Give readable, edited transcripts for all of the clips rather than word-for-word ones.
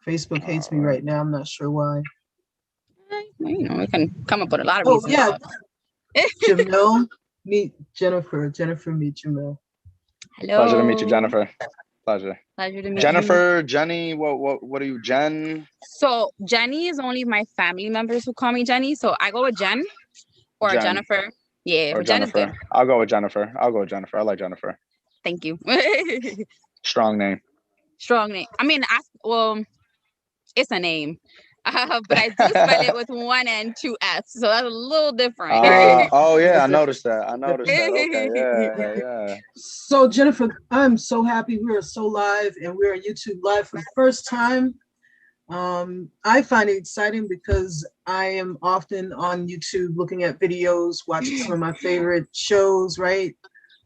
Facebook hates me right now. I'm not sure why. You know, we can come up with a lot of Oh reasons. yeah, Jamil, meet Jennifer. Jennifer, meet Jamil. Pleasure to meet you, Hello. Jennifer. Pleasure. Pleasure to meet you. Jennifer, Jenny, what are you, Jen? So Jenny is only my family members who call me Jenny. So I go with Jen or Jen Jennifer. Yeah, or but Jen is good. Jennifer. I'll go with Jennifer. I like Jennifer. Thank you. Strong name. Strong name. I mean, well, it's a name. But I do spell it with one and two S, so that's a little different. Oh yeah, I noticed that. Okay, yeah. So Jennifer, I'm so happy we are so live and we're on YouTube live for the first time. I find it exciting because I am often on YouTube looking at videos, watching some of my favorite shows, right?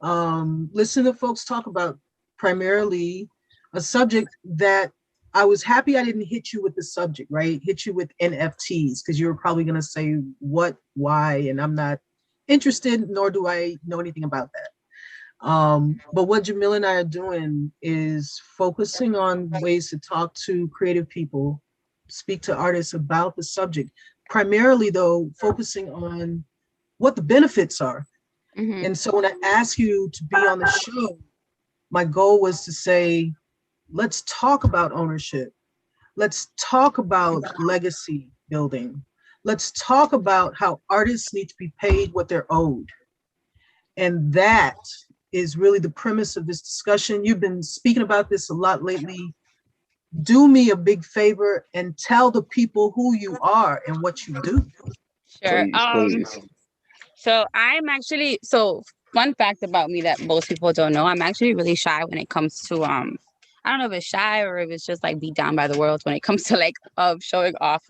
Listen to folks talk about primarily a subject that I was happy I didn't hit you with the subject, right? Hit you with NFTs because you were probably going to say what, why, and I'm not interested, nor do I know anything about that. But what Jamil and I are doing is focusing on ways to talk to creative people, speak to artists about the subject, primarily though, focusing on what the benefits are. Mm-hmm. And so when I asked you to be on the show, my goal was to say, let's talk about ownership. Let's talk about legacy building. Let's talk about how artists need to be paid what they're owed. And that is really the premise of this discussion. You've been speaking about this a lot lately. Do me a big favor and tell the people who you are and what you do. Sure. Please. So fun fact about me that most people don't know, I'm actually really shy when it comes to I don't know if it's shy or if it's just like beat down by the world when it comes to like showing off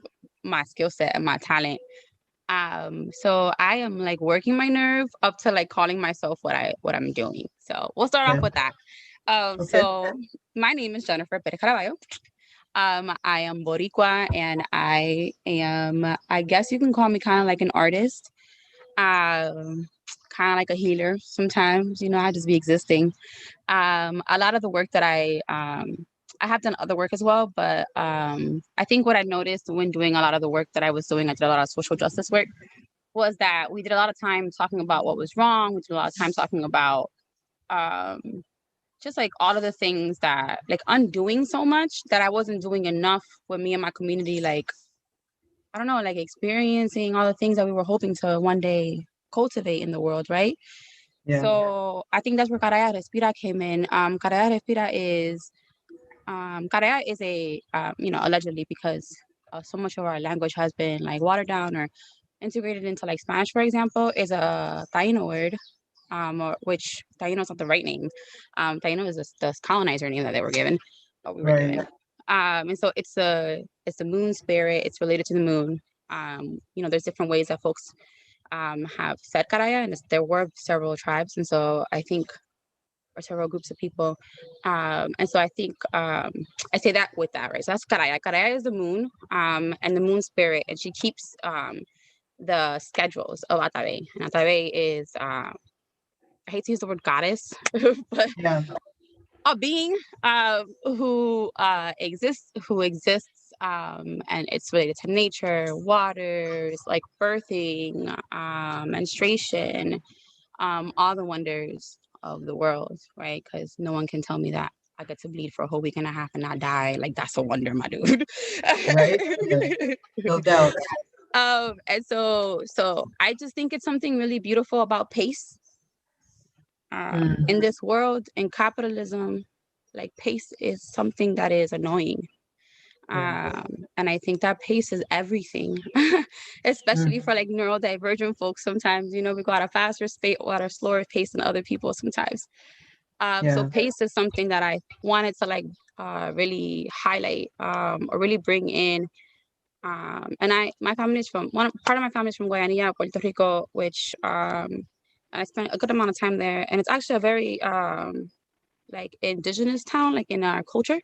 my skill set and my talent. So I am like working my nerve up to like calling myself what I'm doing. So we'll start off with that. Okay. So my name is Jennifer Pérez Caraballo. I am Boricua and I guess you can call me kind of like an artist. Kind of like a healer sometimes, you know, I just be existing. A lot of the work that I have done other work as well, but I think what I noticed when doing a lot of the work that I was doing, I did a lot of social justice work, was that we did a lot of time talking about what was wrong. We did a lot of time talking about um, just like all of the things that like undoing so much that I wasn't doing enough with me and my community, like I don't know, like experiencing all the things that we were hoping to one day cultivate in the world, right? Yeah. So I think that's where Caraya Respira came in. Caraya Respira is Caraya is you know, allegedly because so much of our language has been like watered down or integrated into like Spanish, for example, is a Taino word, or which Taino is not the right name. Taino is the colonizer name that they were given, or we were given. And so it's the moon spirit. It's related to the moon. You know, there's different ways that folks have said Caraya, and there were several tribes, and so I think or several groups of people. And so I think I say that with that, right? So that's Caraya. Caraya is the moon, and the moon spirit, and she keeps the schedules of Atabe. And Atabe is, I hate to use the word goddess, but Yeah. a being who exists, and it's related to nature, waters, like birthing, menstruation, all the wonders of the world, right? Because no one can tell me that I get to bleed for a whole week and a half and not die. Like that's a wonder, my dude. Right? Yeah. No doubt. And so I just think it's something really beautiful about pace. In this world, in capitalism, like pace is something that is annoying. And I think that pace is everything, especially for like neurodivergent folks. Sometimes, you know, we go at a faster pace or at a slower pace than other people sometimes. So pace is something that I wanted to like really highlight or really bring in. And my family is part of my family is from Guayanilla, Puerto Rico, which I spent a good amount of time there, and it's actually a very like indigenous town, like in our culture.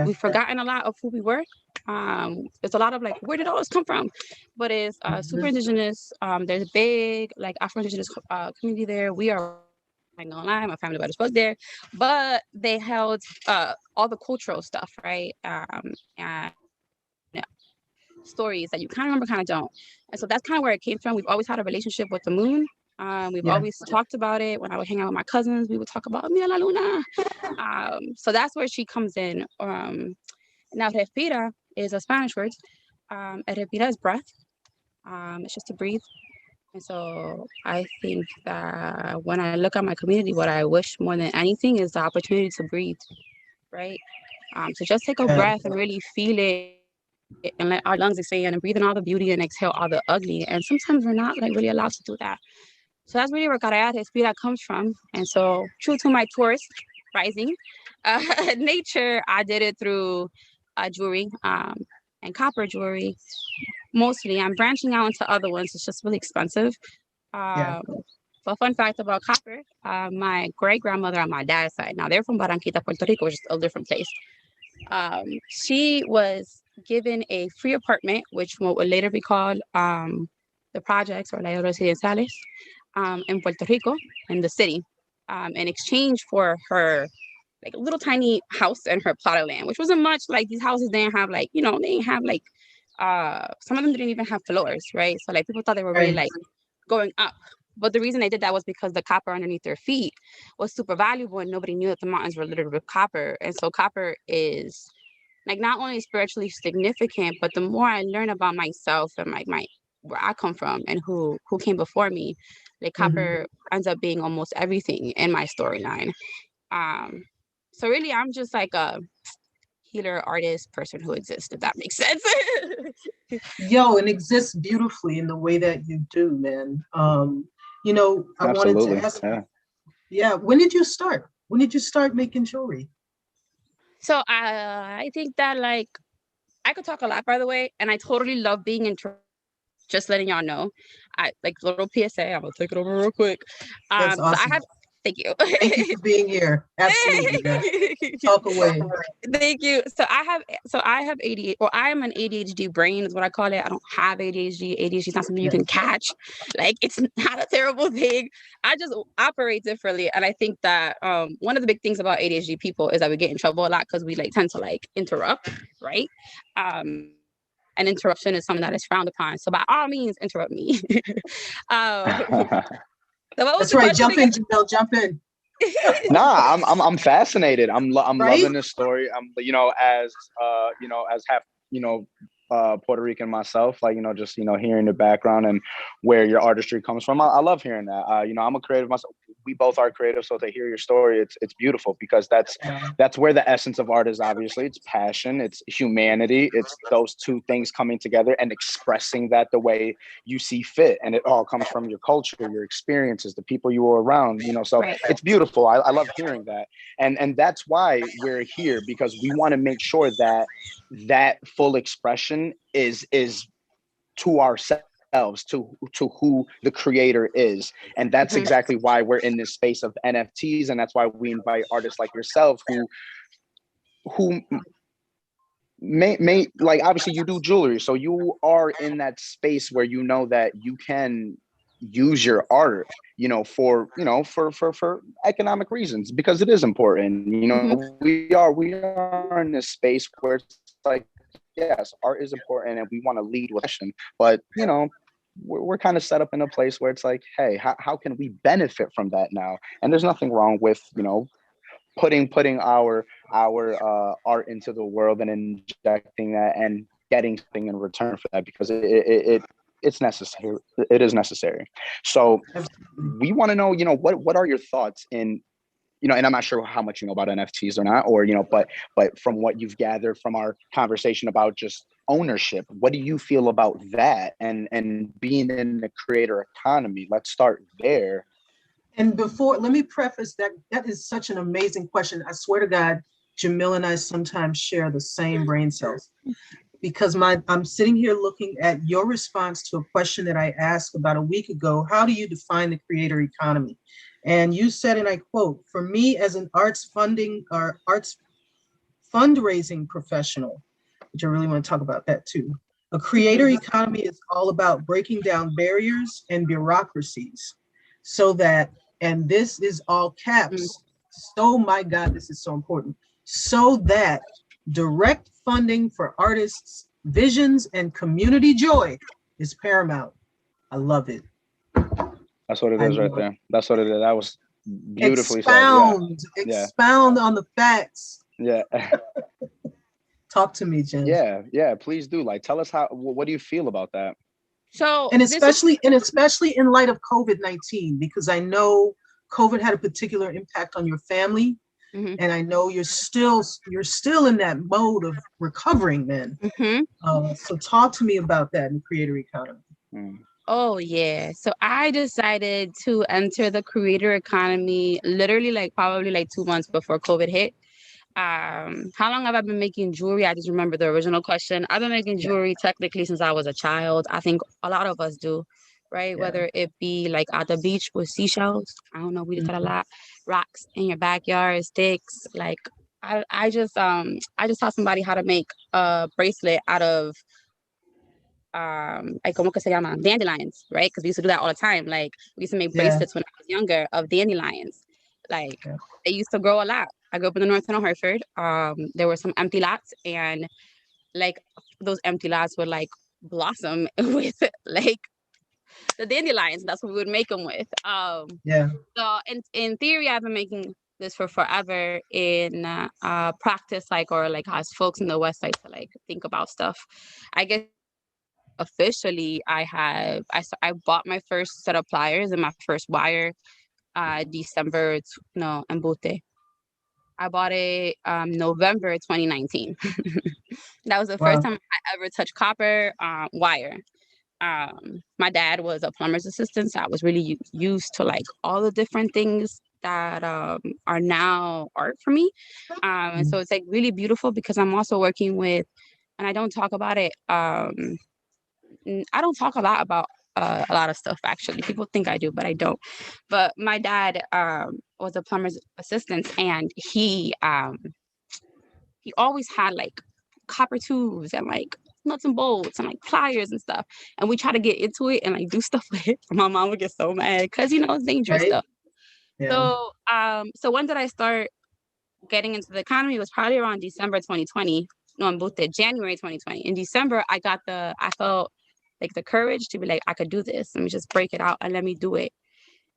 We've forgotten a lot of who we were. There's a lot of like, where did all this come from? But it's super indigenous. There's a big like Afro-Indigenous community there. We are ain't gonna lie, my family members spoke there, but they held all the cultural stuff, right? And stories that you kind of remember, kind of don't. And so that's kind of where it came from. We've always had a relationship with the moon. We've Yeah. always talked about it. When I would hang out with my cousins, we would talk about Mira la Luna. So that's where she comes in. Now, respira is a Spanish word. Respira is breath. It's just to breathe. And so I think that when I look at my community, what I wish more than anything is the opportunity to breathe, right? To just take a breath and really feel it and let our lungs expand and breathe in all the beauty and exhale all the ugly. And sometimes we're not like really allowed to do that. So that's really where Carayate Espira comes from. And so true to my Taurus rising nature, I did it through jewelry and copper jewelry. Mostly, I'm branching out into other ones. It's just really expensive. Yeah. So fun fact about copper, my great-grandmother on my dad's side, now they're from Barranquita, Puerto Rico, which is a different place. She was given a free apartment, which would later be called the projects or la residenciales in Puerto Rico, in the city, in exchange for her like a little tiny house and her plot of land, which wasn't much. Like these houses didn't have like, they didn't have like, some of them didn't even have floors, right? So like people thought they were really like going up. But the reason they did that was because the copper underneath their feet was super valuable and nobody knew that the mountains were littered with copper. And so copper is like not only spiritually significant, but the more I learn about myself and like my where I come from and who came before me, like copper ends up being almost everything in my storyline. So really I'm just like a healer, artist, person who exists, if that makes sense. Yo, and exists beautifully in the way that you do, man. I wanted to ask, when did you start? When did you start making jewelry? So I think that like I could talk a lot, by the way, and I totally love being in. Just letting y'all know, I like little PSA. I'm gonna take it over real quick. That's awesome. So I have. Thank you. Thank you for being here. Absolutely, girl. Talk away. Thank you. So I have ADHD, or I am an ADHD brain is what I call it. I don't have ADHD. ADHD is not something you can catch. Like it's not a terrible thing. I just operate differently, and I think that one of the big things about ADHD people is that we get in trouble a lot because we like tend to like interrupt, right? And interruption is something that is frowned upon. So by all means, interrupt me. That's right. Jump in, Jamil. Jump in. Nah, I'm fascinated. I'm loving this story. I'm as half Puerto Rican myself, like just hearing the background and where your artistry comes from. I love hearing that. I'm a creative myself. We both are creative, so to hear your story, it's beautiful because that's where the essence of art is. Obviously, it's passion, it's humanity, it's those two things coming together and expressing that the way you see fit, and it all comes from your culture, your experiences, the people you were around. So right. It's beautiful. I love hearing that, and that's why we're here, because we want to make sure that full expression is to ourselves, to who the creator is. And that's exactly why we're in this space of NFTs, and that's why we invite artists like yourself who may like, obviously you do jewelry, so you are in that space where that you can use your art for economic reasons, because it is important. We are in this space where it's like, yes, art is important and we want to lead with passion, but we're kind of set up in a place where it's like, hey, how can we benefit from that now? And there's nothing wrong with putting our art into the world and injecting that and getting something in return for that, because it's necessary. It is necessary. So we want to know, what are your thoughts in, and I'm not sure how much you know about NFTs or not, or, but from what you've gathered from our conversation about just ownership, what do you feel about that and being in the creator economy? Let's start there. And let me preface that is such an amazing question. I swear to God, Jamil and I sometimes share the same brain cells, because I'm sitting here looking at your response to a question that I asked about a week ago. How do you define the creator economy? And you said, and I quote, "For me as an arts fundraising professional," which I really want to talk about that too, "a creator economy is all about breaking down barriers and bureaucracies so that and this is all Mm. caps. So, my God, this is so important. So that direct funding for artists' visions and community joy is paramount. I love it. That's what it I is right love it. there. That's what it is. That was beautifully said. Yeah. Expound, Yeah. expound on the facts. Yeah. Talk to me, Jen. Yeah. Yeah. Please do. Like, tell us what do you feel about that? So And this is especially in light of COVID-19, because I know COVID had a particular impact on your family. mhm, And I know you're still in that mode of recovering, man. mhm. So talk to me about that in the creator economy. Mm. Oh yeah. So I decided to enter the creator economy literally like probably like 2 months before COVID hit. How long have I been making jewelry? I just remember the original question. I've been making Yeah, jewelry technically since I was a child. I think a lot of us do, right? yeah. Whether it be like at the beach with seashells. I don't know, we did that a Mhm. lot. Rocks in your backyard, sticks. Like I just taught somebody how to make a bracelet out of like como que se llama dandelions, right? Because we used to do that all the time. Like we used to make Yeah, bracelets when I was younger of dandelions. Like yeah. they used to grow a lot. I grew up in the north end of Hartford. There were some empty lots, and like those empty lots would like blossom with like the dandelions. That's what we would make them with. Yeah. So in theory, I've been making this for forever. In practice, like or like as folks in the West like to like think about stuff. I guess officially I bought my first set of pliers and my first wire December no embute. I bought it November 2019. That was the first Wow. time I ever touched copper wire. My dad was a plumber's assistant, so I was really used to like all the different things that are now art for me. And so Mm. it's like really beautiful because I'm also working with, and I don't talk about it. I don't talk a lot about a lot of stuff actually. People think I do, but I don't. But my dad was a plumber's assistant, and he always had like copper tubes and like nuts and bolts and like pliers and stuff. And we try to get into it and like do stuff with it. My mom would get so mad because it's dangerous Right? stuff. Yeah. So when did I start getting into the economy? It was probably around December 2020. No, I'm both at January 2020. In December, I felt like the courage to be like, I could do this. Let me just break it out and let me do it.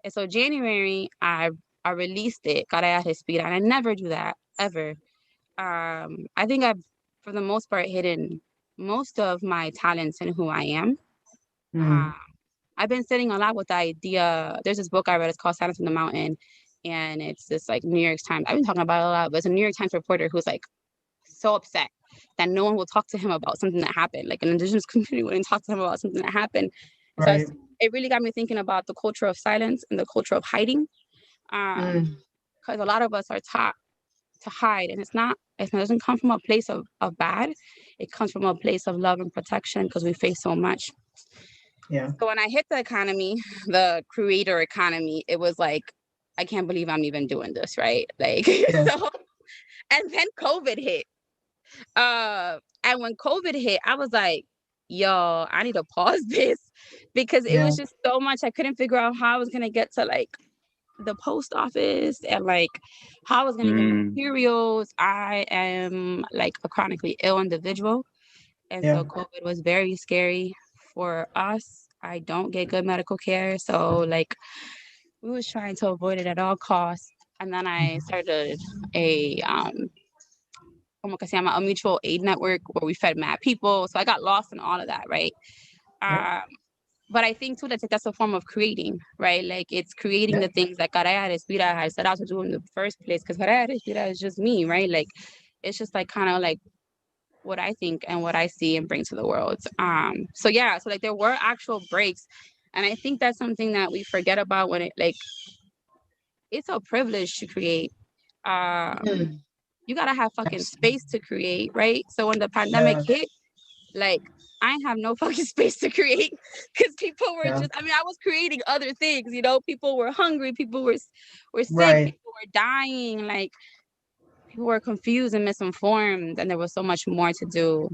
And so January, I released it, Cara Respira, and I never do that ever. I think I've, for the most part, hidden most of my talents and who I am. Uh, Mm. I've been sitting a lot with the idea. There's this book I read. It's called Silence in the Mountain, and it's this like New York Times. I've been talking about it a lot, but it's a New York Times reporter who's like so upset that no one will talk to him about something that happened. Like an indigenous community wouldn't talk to him about something that happened. And so Right. it really got me thinking about the culture of silence and the culture of hiding. Mm. Because a lot of us are taught to hide, and it doesn't come from a place of bad. It comes from a place of love and protection because we face so much. Yeah. So when I hit the economy, the creator economy, it was like, I can't believe I'm even doing this, right? Like, Yeah. so, and then COVID hit. And when COVID hit, I was like, yo, I need to pause this because it Yeah. was just so much. I couldn't figure out how I was gonna get to like the post office and like how I was gonna get Mm. materials. I am like a chronically ill individual. And Yeah. so COVID was very scary for us. I don't get good medical care. So like we was trying to avoid it at all costs. And then I Mhm. started a como que se llama, a mutual aid network where we fed mad people. So I got lost in all of that, right? Yep. Um, but I think too that's a form of creating, right? Like it's creating the Yep. things that Caraya Respira had set out to do in the first place. Because Caraya Respira is just me, right? Like it's just like kind of like what I think and what I see and bring to the world. So yeah, so like there were actual breaks. And I think that's something that we forget about when it like it's a privilege to create. Um, Mm. you gotta have fucking Absolutely. space to create, right? So when the pandemic Yeah. hit, like I ain't have no fucking space to create because people were Yeah. just, I mean, I was creating other things, people were hungry, people were sick, Right. people were dying, like people were confused and misinformed, and there was so much more to do.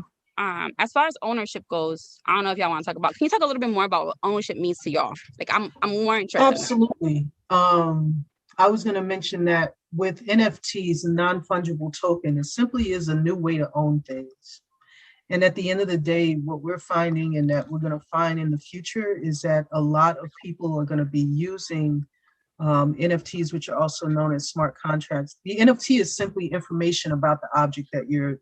As far as ownership goes, I don't know if y'all want to talk about. Can you talk a little bit more about what ownership means to y'all? Like, I'm more interested. Absolutely. I was going to mention that with NFTs, a non-fungible token, it simply is a new way to own things. And at the end of the day, what we're finding and that we're going to find in the future is that a lot of people are going to be using NFTs, which are also known as smart contracts. The NFT is simply information about the object that you're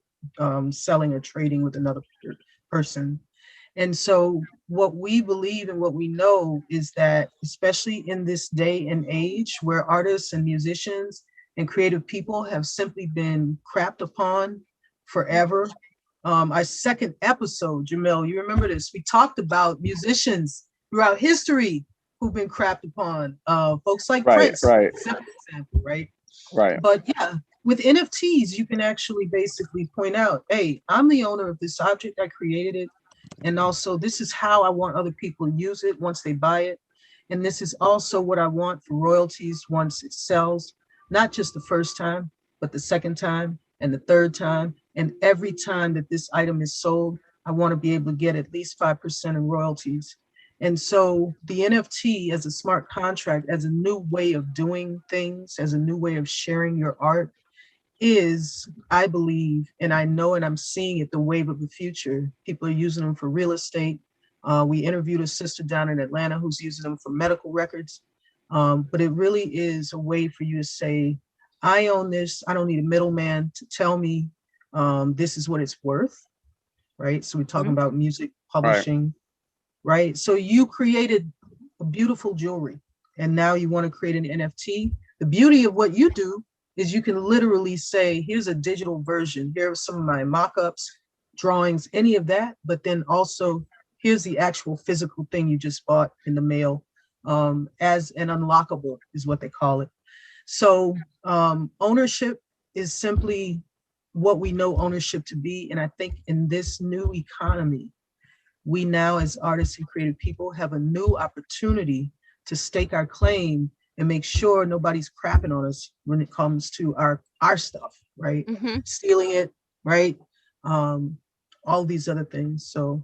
selling or trading with another person. And so what we believe and what we know is that, especially in this day and age where artists and musicians and creative people have simply been crapped upon forever. Our second episode, Jamil, you remember this? We talked about musicians throughout history who've been crapped upon. Folks like Prince, simple example, right? Right. But yeah, with NFTs, you can actually basically point out, hey, I'm the owner of this object, I created it. And also, this is how I want other people to use it once they buy it. And this is also what I want for royalties once it sells, not just the first time, but the second time and the third time. And every time that this item is sold, I want to be able to get at least 5% in royalties. And so the NFT as a smart contract, as a new way of doing things, as a new way of sharing your art, is, I believe, and I know, and I'm seeing it, the wave of the future. People are using them for real estate. We interviewed a sister down in Atlanta who's using them for medical records. But it really is a way for you to say, I own this. I don't need a middleman to tell me this is what it's worth, right? So we're talking about music publishing, right? So you created a beautiful jewelry, and now you want to create an NFT. The beauty of what you do is you can literally say, here's a digital version. Here are some of my mock-ups, drawings, any of that. But then also, here's the actual physical thing you just bought in the mail, as an unlockable is what they call it. So ownership is simply what we know ownership to be. And I think in this new economy, we now as artists and creative people have a new opportunity to stake our claim and make sure nobody's crapping on us when it comes to our stuff, right? Stealing it, right? All these other things. So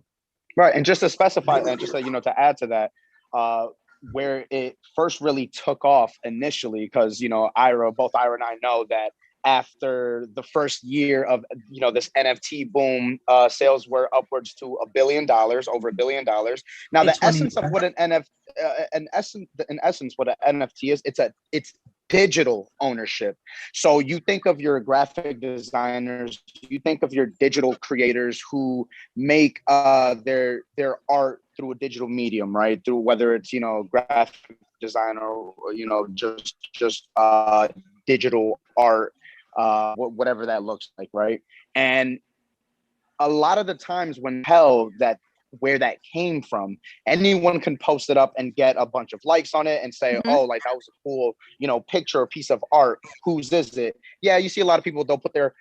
right. And just to specify that, just so you know, to add to that, where it first really took off initially, because both Ira and I know that after the first year of this NFT boom, sales were upwards to $1 billion, over $1 billion. Now, the essence of what an NFT, in essence, what an NFT is, it's digital ownership. So you think of your graphic designers, you think of your digital creators who make their art through a digital medium, right? Through whether it's graphic design or just digital art. Whatever that looks like, right? And a lot of the times when that where that came from, anyone can post it up and get a bunch of likes on it and say, oh, like that was a cool, picture or piece of art. Whose is it? Yeah, you see a lot of people, they'll put their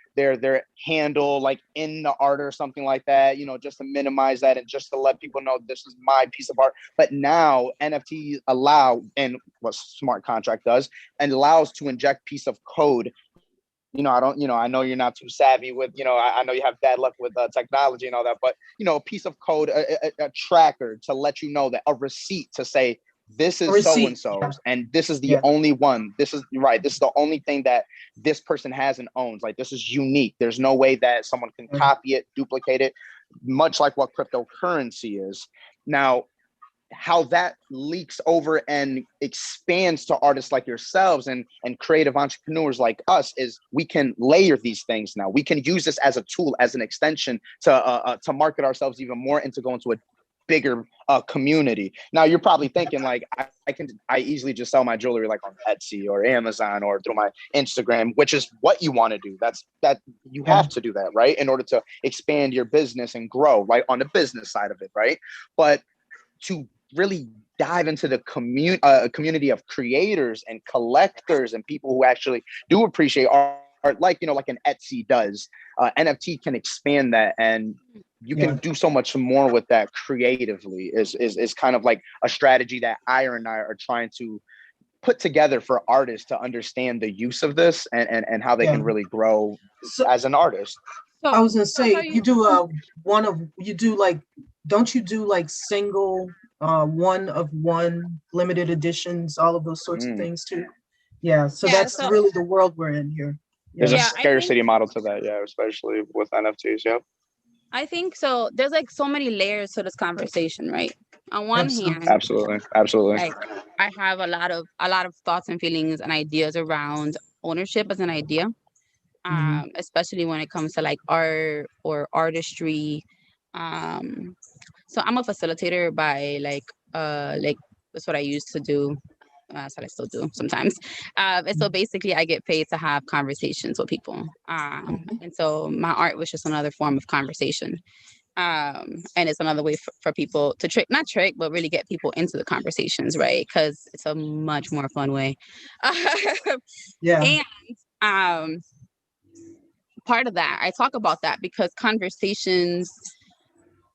handle like in the art or something like that, just to minimize that and just to let people know this is my piece of art. But now NFTs allow, and what smart contract does, and allows to inject piece of code. I know you're not too savvy with, I know you have bad luck with technology and all that, but, a piece of code, a tracker to let you know, that a receipt to say, this is so-and-so's, and this is the only one. This is right. This is the only thing that this person has and owns. Like, this is unique. There's no way that someone can copy it, duplicate it, much like what cryptocurrency is. Now, how that leaks over and expands to artists like yourselves and creative entrepreneurs like us is we can layer these things now. We can use this as a tool, as an extension to market ourselves even more and to go into a bigger community. Now you're probably thinking like, I easily just sell my jewelry like on Etsy or Amazon or through my Instagram, which is what you want to do. That you have to do that, right? In order to expand your business and grow, right? On the business side of it, right? But to really dive into the community of creators and collectors and people who actually do appreciate art, like an Etsy does. NFT can expand that, and you can do so much more with that creatively. Is kind of like a strategy that Ira and I are trying to put together for artists to understand the use of this and how they can really grow as an artist. So I was gonna so I'll tell say you. you do you do like, don't you do like single one of one limited editions, all of those sorts of Mm. things too? Yeah, so Yeah. that's So really the world we're in here. There's a Yeah. yeah, I think scarcity model to that, yeah, especially with NFTs. Yep. I think so. There's like so many layers to this conversation, right? On one Absolutely. hand, Absolutely. Absolutely. like I have a lot of thoughts and feelings and ideas around ownership as an idea, Mhm. especially when it comes to like art or artistry. Um, so I'm a facilitator by like that's what I used to do. That's what I still do sometimes. And so basically, I get paid to have conversations with people. Mhm. And so my art was just another form of conversation. And it's another way for people to not trick, but really get people into the conversations, right? Because it's a much more fun way. Yeah. And um, part of that, I talk about that because conversations,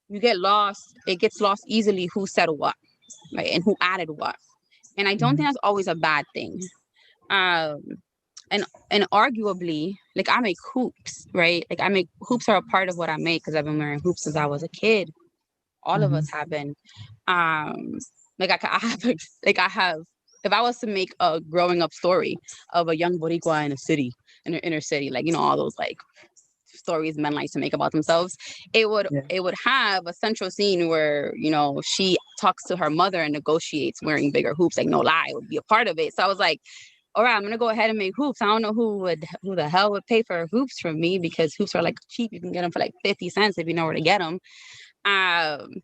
you get lost. It gets lost easily who said what, right? And who added what. And I don't Mhm. think that's always a bad thing. Um, and arguably, like I make hoops, right? Like I make hoops are a part of what I make because I've been wearing hoops since I was a kid. All of Mhm. us have been. Like I have, like I have. If I was to make a growing up story of a young Boricua in a city, in an inner city, like all those like stories men like to make about themselves, it would Yeah. it would have a central scene where she talks to her mother and negotiates wearing bigger hoops. Like no lie, it would be a part of it. So I was like, all right, I'm gonna go ahead and make hoops. I don't know who the hell would pay for hoops from me because hoops are like cheap. You can get them for like 50 cents if you know where to get them. Um,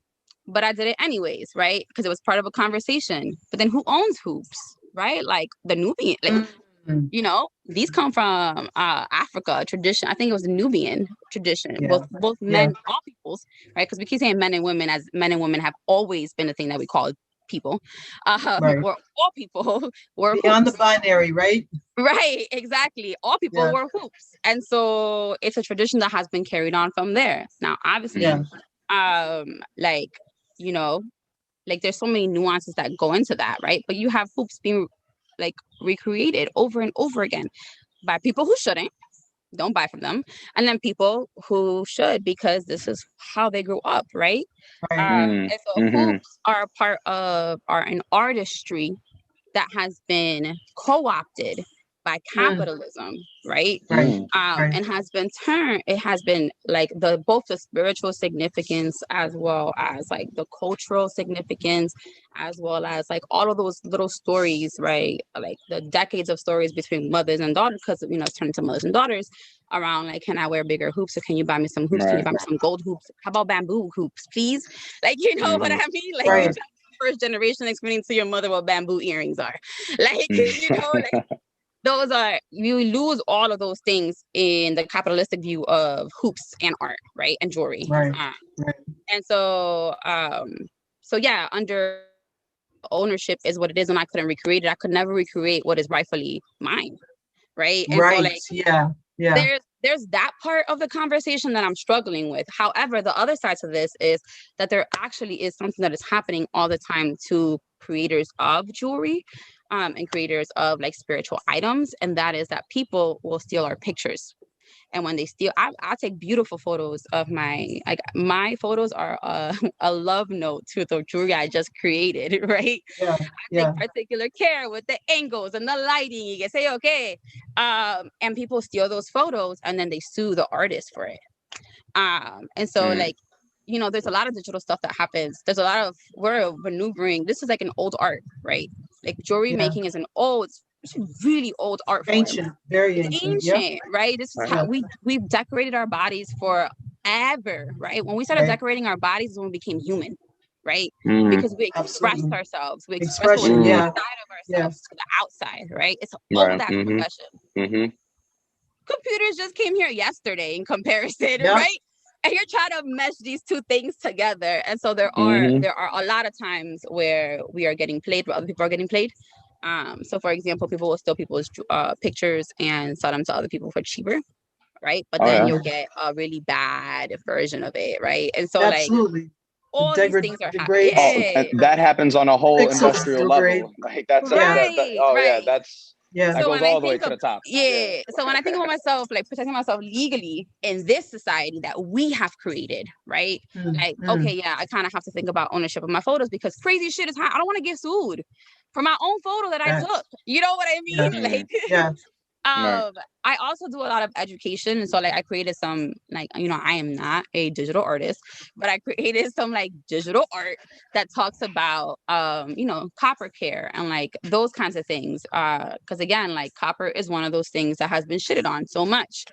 but I did it anyways, right? Because it was part of a conversation. But then who owns hoops, right? Like the Nubian, like Mhm. these come from Africa tradition. I think it was the Nubian tradition. Yeah. Both Yeah. men, all peoples, right? Because we keep saying men and women, as men and women have always been a thing that we call people, Right. where all people were Beyond the hoops. binary, right? Right, exactly. All people Yeah. were hoops. And so it's a tradition that has been carried on from there. Now, obviously, Yeah. like, you know, like there's so many nuances that go into that, right? But you have hoops being like recreated over and over again by people who shouldn't, don't buy from them, and then people who should because this is how they grew up, right? Right. And so Mm-hmm. hoops are a part of an artistry that has been co-opted by Mm. capitalism, right? Right. Mm. Right. And has been turned. It has been like both the spiritual significance as well as like the cultural significance, as well as like all of those little stories, right? Like the decades of stories between mothers and daughters, because it's turned into mothers and daughters around like, can I wear bigger hoops or can you buy me some hoops? Can you Right. buy me some gold hoops? How about bamboo hoops, please? Like, you know what Mm-hmm. I mean? Like you Right. first generation explaining to your mother what bamboo earrings are. Like, like Mm-hmm. those are, you lose all of those things in the capitalistic view of hoops and art, right? And jewelry. Right. Right. And so yeah, under ownership is what it is, and I couldn't recreate it. I could never recreate what is rightfully mine, right? And so Right. like Yeah. Yeah. there's that part of the conversation that I'm struggling with. However, the other side to this is that there actually is something that is happening all the time to creators of jewelry, and creators of like spiritual items, and that is that people will steal our pictures. And when they steal, I take beautiful photos of my photos are a love note to the jewelry I just created, right? Yeah. Take Yeah. particular care with the angles and the lighting. You can say, okay. And people steal those photos and then they sue the artist for it. And so Mm. like, there's a lot of digital stuff that happens. There's a lot of, we're maneuvering. This is like an old art, right? Like jewelry Yeah. making is it's a really old art form. Ancient. Very It's ancient. Yeah. ancient, right? This is Right. how Yeah. we've decorated our bodies forever, right? When we started Right. decorating our bodies is when we became human, right? Mm. Because we expressed Absolutely. ourselves. We expressed what was Expression. Mm. Yeah. inside of Yeah. ourselves to the outside, right? It's all Right. that Mm-hmm. expression. Mm-hmm. Computers just came here yesterday in comparison, Yeah. right? And you're trying to mesh these two things together. And so there are Mm-hmm. a lot of times where we are getting played, where other people are getting played. So for example, people will steal people's pictures and sell them to other people for cheaper, right? But Oh then yeah. you'll get a really bad version of it, right? And so like Absolutely. The all these things are happening. degrades. Oh, Yeah. and that happens on a whole Pixels industrial degrade. level. Like that's Yeah. that. Right, Oh yeah, right. Yeah. That So goes when I all the way think to of, the top. yeah, so when I think about myself, like protecting myself legally in this society that we have created, right? Like, okay, yeah, I kind of have to think about ownership of my photos because crazy shit is high. I don't want to get sued for my own photo that I Facts. took. You know what I mean? Yeah. Like, Yeah. Right. I also do a lot of education. And so like I created some, like, you know, I am not a digital artist, but I created some like digital art that talks about you know, copper care and like those kinds of things. Because again, like copper is one of those things that has been shitted on so much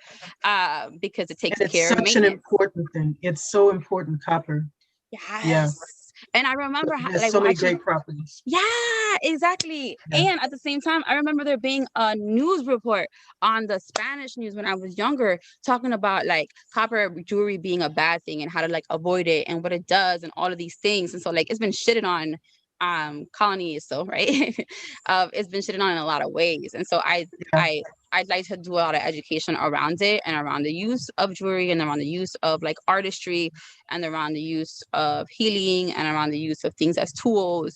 because it takes And it's care of such an maintenance. important thing. It's so important, copper. Yeah. Yes. And I remember There's like so many watching. great properties. Yeah, exactly. Yeah. And at the same time, I remember there being a news report on the Spanish news when I was younger, talking about like copper jewelry being a bad thing and how to like avoid it and what it does and all of these things. And so like it's been shitted on colonies, so right. It's been shitted on in a lot of ways. And so Yeah. I'd like to do a lot of education around it and around the use of jewelry and around the use of like artistry and around the use of healing and around the use of things as tools.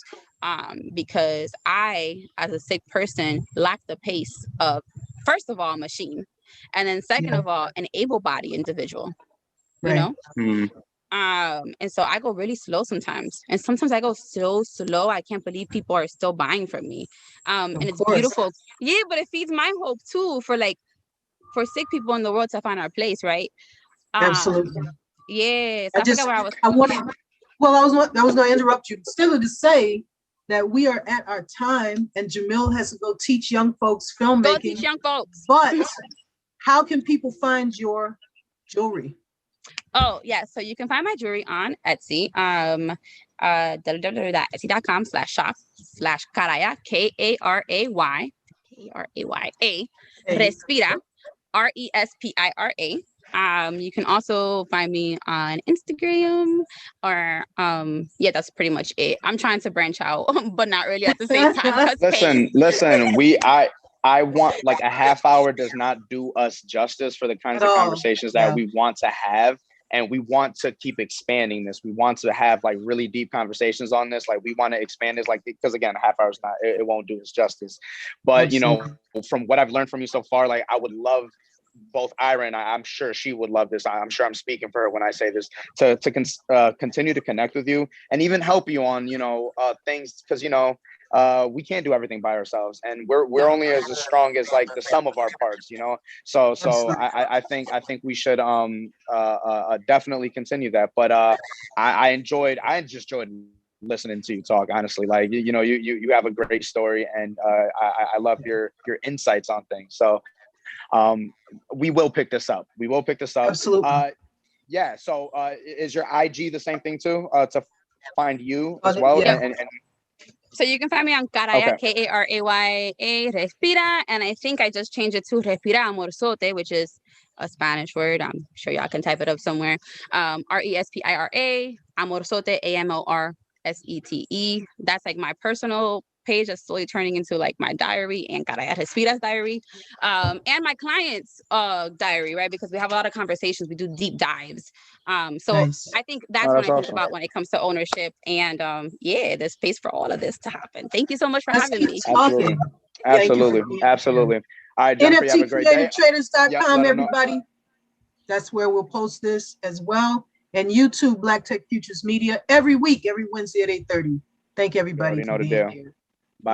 Because I, as a sick person, lack the pace of, first of all, a machine, and then second Yeah. of all, an able-bodied individual, you Right. know? Mm. And so I go really slow sometimes. And sometimes I go so slow, I can't believe people are still buying from me. And Of it's course. beautiful. Yeah, but it feeds my hope too for like for sick people in the world to find our place, right? Absolutely. Yes, I I forgot just, where I was. I want to, well, I was going to interrupt you, still to say that we are at our time and Jamil has to go teach young folks Go teach filmmaking. young folks. But how can people find your jewelry? Oh, yeah. So you can find my jewelry on Etsy. www.etsy.com/shop/Karaya, Karay, Karaya, Hey, Respira, Respira. You can also find me on Instagram or yeah, that's pretty much it. I'm trying to branch out, but not really at the same time because space. Listen, I want like a half hour does not do us justice for the kinds at of all. conversations that Yeah. we want to have. And we want to keep expanding this. We want to have like really deep conversations on this. Like we want to expand this, like, because again, a half hour is not, it won't do us justice. But, you know, Absolutely. from what I've learned from you so far, like I would love both Ira and I'm sure she would love this. I'm sure I'm speaking for her when I say this, to continue to connect with you and even help you on, you know, things, because, you know, we can't do everything by ourselves, and we're only as strong as like the sum of our parts, you know. So Absolutely. I think we should definitely continue that. But I just enjoyed listening to you talk, honestly. Like you know, you have a great story, and I love your insights on things. So we will pick this up. We will pick this up. Absolutely. Yeah. So is your IG the same thing too? To find you as Oh, well, yeah. and So you can find me on Karaya, okay. Karaya, Respira, and I think I just changed it to Respira Amorzote, which is a Spanish word. I'm sure y'all can type it up somewhere. Respira, Amorzote, Amorsete. That's like my personal page that's slowly turning into like my diary and Karaya Respira's diary, and my clients' diary, right? Because we have a lot of conversations. We do deep dives. So Nice. I think that's Oh, when that's I think awesome. about when it comes to ownership and yeah, there's space for all of this to happen. Thank you so much for Let's having keep me. Absolutely. talking. Thank you for Absolutely. being here. Absolutely. All right, Jennifer, you have a great day. Yep. NFTcreativtraders.com, Let them know. everybody. That's where we'll post this as well. And YouTube, Black Tech Futures Media, every week, every Wednesday at 8:30. Thank You everybody already for know the being deal. here.